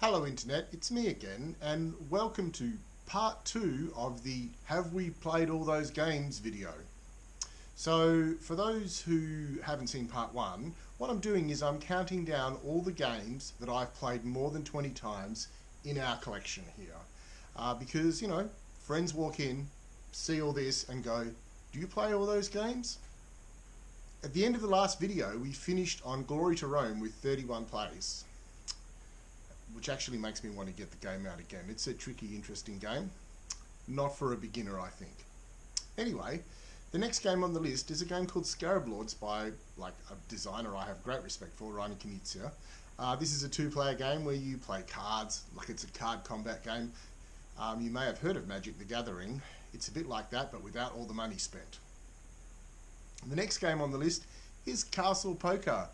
Hello Internet, it's me again, and welcome to part 2 of the Have We Played All Those Games video. So for those who haven't seen part 1, what I'm doing is I'm counting down all the games that I've played more than 20 times in our collection here. Because, you know, friends walk in, see all this and go, do you play all those games? At the end of the last video, we finished on Glory to Rome with 31 plays, which actually makes me want to get the game out again. It's a tricky, interesting game. Not for a beginner, I think. Anyway, the next game on the list is a game called Scarab Lords by a designer I have great respect for, Rainer Knizia. This is a two-player game where you play cards, like it's a card combat game. You may have heard of Magic the Gathering. It's a bit like that, but without all the money spent. The next game on the list is Castle Poker.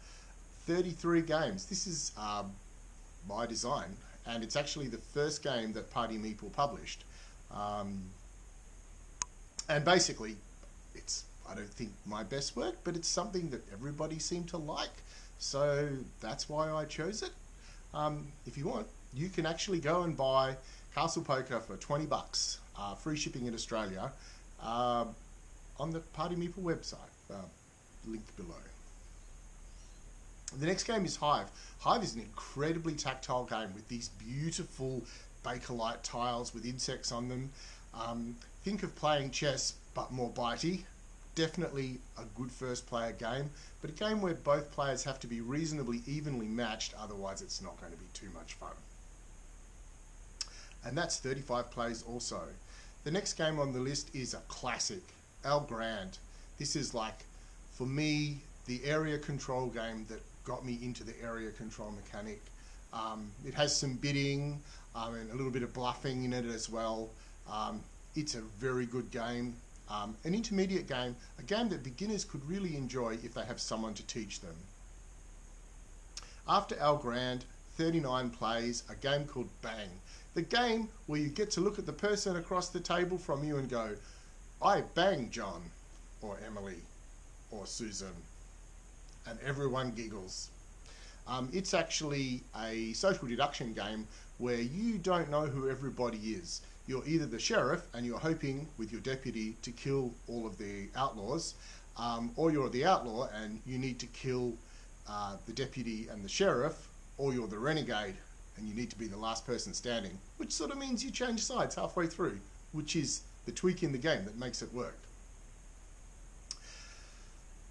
33 games. This is by design, and it's actually the first game that partymeeple published. And basically, it's, I don't think, my best work, but it's something that everybody seemed to like, so that's why I chose it. If you want, you can actually go and buy Castle Poker for 20 bucks, free shipping in Australia, on the partymeeple website, linked below. The next game is Hive. Hive is an incredibly tactile game with these beautiful Bakelite tiles with insects on them. Think of playing chess, but more bitey. Definitely a good first player game, but a game where both players have to be reasonably evenly matched, otherwise it's not going to be too much fun. And that's 35 plays also. The next game on the list is a classic, El Grand. This is, like, for me, the area control game that got me into the area control mechanic. It has some bidding and a little bit of bluffing in it as well. It's a very good game. An intermediate game, a game that beginners could really enjoy if they have someone to teach them. After El Grand, 39 plays, a game called Bang. The game where you get to look at the person across the table from you and go, I bang John, or Emily, or Susan, and everyone giggles. It's actually a social deduction game where you don't know who everybody is. You're either the sheriff and you're hoping with your deputy to kill all of the outlaws, or you're the outlaw and you need to kill the deputy and the sheriff, or you're the renegade and you need to be the last person standing, which sort of means you change sides halfway through, which is the tweak in the game that makes it work.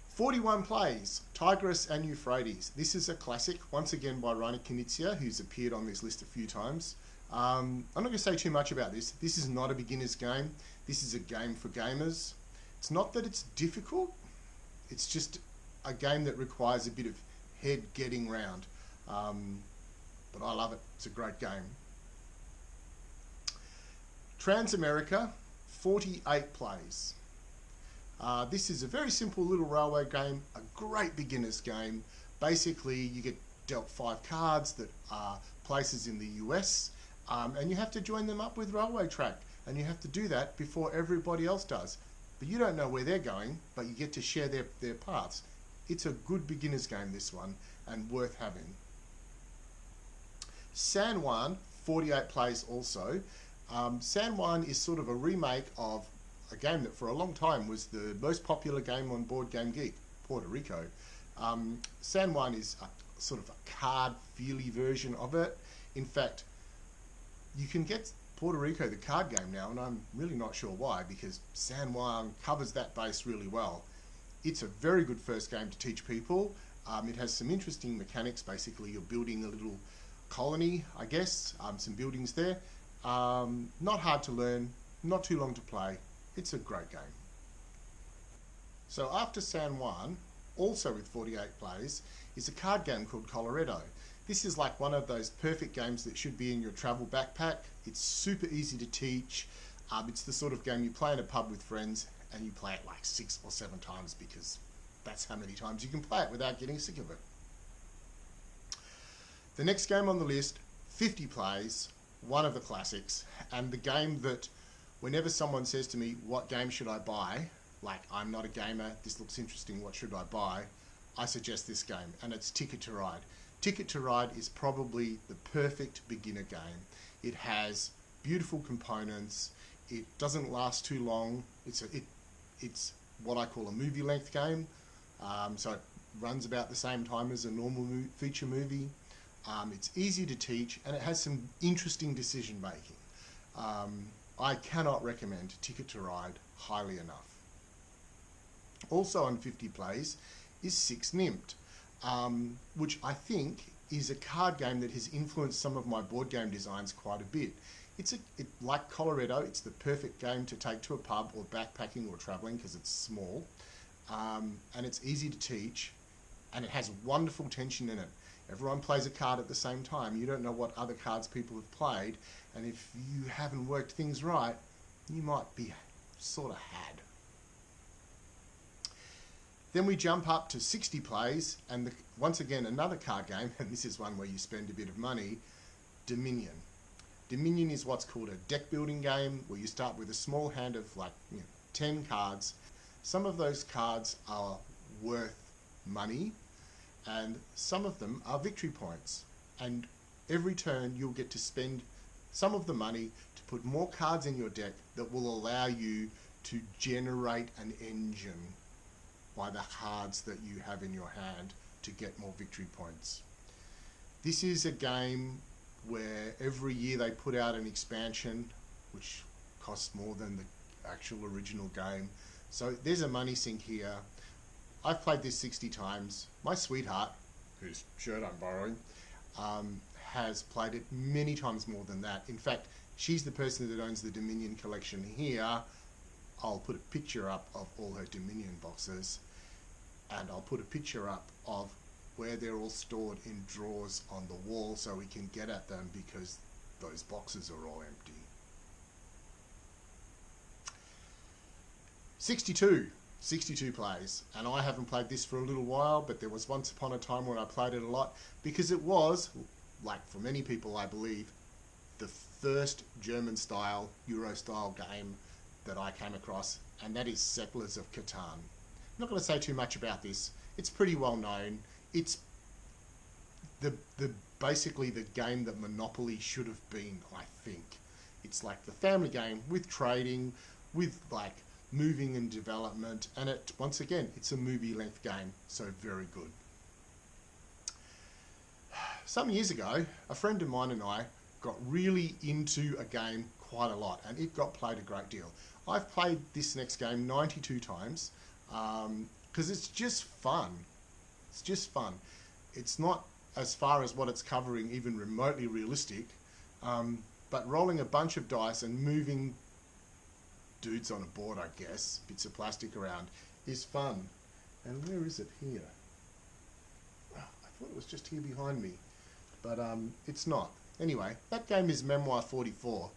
41 plays, Tigris and Euphrates. This is a classic, once again by Rainer Knizia, who's appeared on this list a few times. I'm not going to say too much about this. This is not a beginner's game. This is a game for gamers. It's not that it's difficult, it's just a game that requires a bit of head getting round. But I love it. It's a great game. Transamerica, 48 plays. This is a very simple little railway game, a great beginner's game. Basically, you get dealt 5 cards that are places in the US, and you have to join them up with railway track, and you have to do that before everybody else does. But you don't know where they're going, but you get to share their paths. It's a good beginner's game, this one, and worth having. San Juan, 48 plays also. San Juan is sort of a remake of a game that for a long time was the most popular game on Board Game Geek, Puerto Rico. San Juan is a sort of a card-feely version of it. In fact, you can get Puerto Rico the card game now, and I'm really not sure why, because San Juan covers that base really well. It's a very good first game to teach people. It has some interesting mechanics. Basically, you're building a little colony, I guess, some buildings there. Not hard to learn, not too long to play. It's a great game. So after San Juan, also with 48 plays, is a card game called Colorado. This is like one of those perfect games that should be in your travel backpack. It's super easy to teach. It's the sort of game you play in a pub with friends and you play it like 6 or 7 times because that's how many times you can play it without getting sick of it. The next game on the list, 50 plays, one of the classics, and the game that whenever someone says to me, what game should I buy? Like, I'm not a gamer, this looks interesting, what should I buy? I suggest this game, and it's Ticket to Ride. Ticket to Ride is probably the perfect beginner game. It has beautiful components. It doesn't last too long. It's what I call a movie length game. So it runs about the same time as a normal feature movie. It's easy to teach, and it has some interesting decision making. I cannot recommend Ticket to Ride highly enough. Also on 50 Plays is 6 Nimmt, which I think is a card game that has influenced some of my board game designs quite a bit. Like Colorado, it's the perfect game to take to a pub or backpacking or traveling because it's small, and it's easy to teach, and it has wonderful tension in it. Everyone plays a card at the same time. You don't know what other cards people have played, and if you haven't worked things right, you might be sort of had. Then we jump up to 60 Plays, and once again another card game, and this is one where you spend a bit of money, Dominion. Dominion is what's called a deck building game, where you start with a small hand of 10 cards. Some of those cards are worth money, and some of them are victory points. And every turn you'll get to spend some of the money to put more cards in your deck that will allow you to generate an engine by the cards that you have in your hand to get more victory points. This is a game where every year they put out an expansion which costs more than the actual original game. So there's a money sink here. I've played this 60 times. My sweetheart, whose shirt I'm borrowing, has played it many times more than that. In fact, she's the person that owns the Dominion collection here. I'll put a picture up of all her Dominion boxes, and I'll put a picture up of where they're all stored in drawers on the wall so we can get at them, because those boxes are all empty. 62 Plays, and I haven't played this for a little while, but there was once upon a time when I played it a lot, because it was, like for many people I believe, the first German style, Euro style game that I came across, and that is Settlers of Catan. I'm not going to say too much about this. It's pretty well known. It's basically the game that Monopoly should have been, I think. It's like the family game with trading, with like moving and development, and once again, it's a movie length game, so very good. Some years ago, a friend of mine and I got really into a game quite a lot, and it got played a great deal. I've played this next game 92 times, because it's just fun. It's just fun. It's not, as far as what it's covering, even remotely realistic, but rolling a bunch of dice and moving dudes on a board, I guess, bits of plastic around, is fun. And where is it here? Oh, I thought it was just here behind me, but it's not. Anyway, that game is Memoir 44.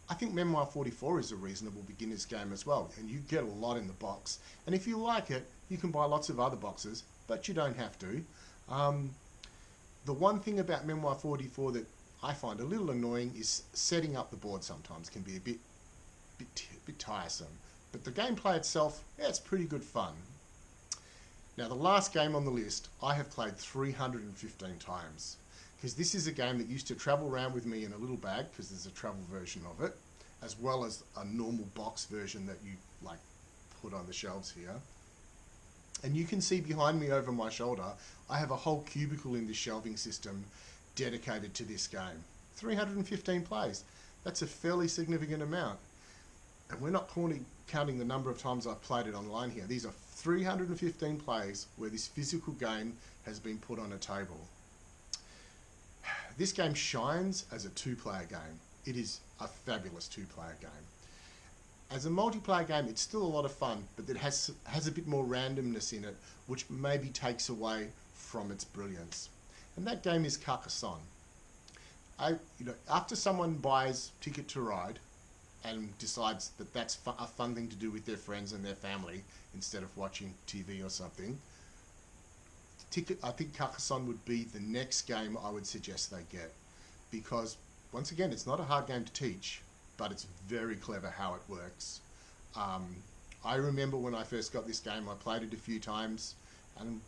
I think Memoir 44 is a reasonable beginner's game as well, and you get a lot in the box. And if you like it, you can buy lots of other boxes, but you don't have to. The one thing about Memoir 44 that I find a little annoying is setting up the board sometimes can be a bit tiresome. But the gameplay itself, yeah, it's pretty good fun. Now, the last game on the list, I have played 315 times. Because this is a game that used to travel around with me in a little bag, because there's a travel version of it, as well as a normal box version that you like put on the shelves here. And you can see behind me over my shoulder, I have a whole cubicle in this shelving system dedicated to this game. 315 plays. That's a fairly significant amount. And we're not counting the number of times I've played it online here. These are 315 plays where this physical game has been put on a table. This game shines as a two-player game. It is a fabulous two-player game. As a multiplayer game, it's still a lot of fun, but it has a bit more randomness in it, which maybe takes away from its brilliance. And that game is Catan. After someone buys Ticket to Ride and decides that that's a fun thing to do with their friends and their family instead of watching TV or something, I think Catan would be the next game I would suggest they get, because once again, it's not a hard game to teach, but it's very clever how it works. I remember when I first got this game, I played it a few times, and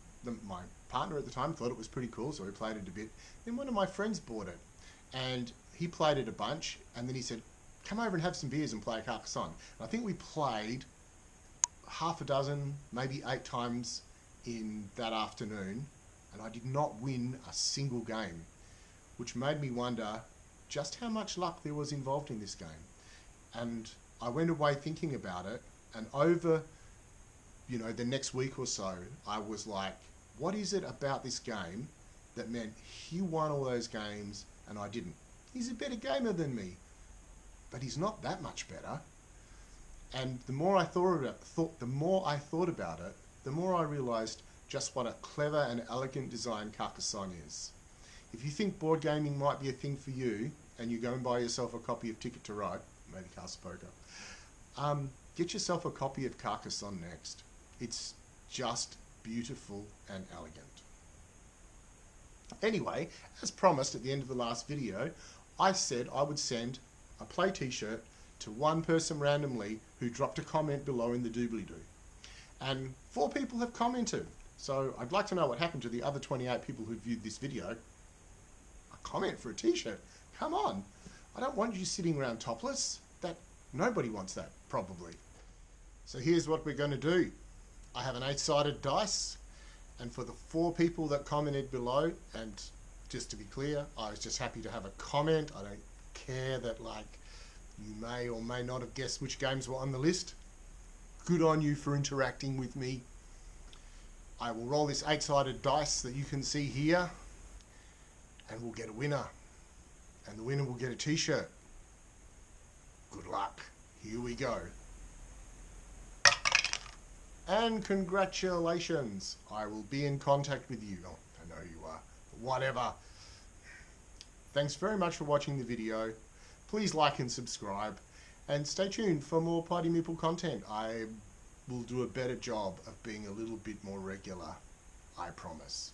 my partner at the time thought it was pretty cool, so we played it a bit. Then one of my friends bought it, and he played it a bunch, and then he said, come over and have some beers and play Carcassonne. And I think we played half a dozen, maybe 8 times in that afternoon, and I did not win a single game, which made me wonder just how much luck there was involved in this game. And I went away thinking about it, and over, the next week or so, I was like, what is it about this game that meant he won all those games and I didn't? He's a better gamer than me, but he's not that much better. And the more I thought about it, the more I realized just what a clever and elegant design Carcassonne is. If you think board gaming might be a thing for you, and you go and buy yourself a copy of Ticket to Ride, maybe Castle Poker, get yourself a copy of Carcassonne next. It's just beautiful and elegant. Anyway, as promised at the end of the last video, I said I would send a play t-shirt to one person randomly who dropped a comment below in the doobly-doo. And 4 people have commented. So I'd like to know what happened to the other 28 people who viewed this video. A comment for a t-shirt? Come on. I don't want you sitting around topless. Nobody wants that, probably. So here's what we're going to do. I have an 8-sided dice, and for the 4 people that commented below, and just to be clear, I was just happy to have a comment. I don't care that you may or may not have guessed which games were on the list. Good on you for interacting with me. I will roll this 8-sided dice that you can see here, and we'll get a winner. And the winner will get a t-shirt. Good luck. Here we go. And congratulations. I will be in contact with you. Oh, I know you are. But whatever. Thanks very much for watching the video. Please like and subscribe. And stay tuned for more Party Meeple content. I will do a better job of being a little bit more regular. I promise.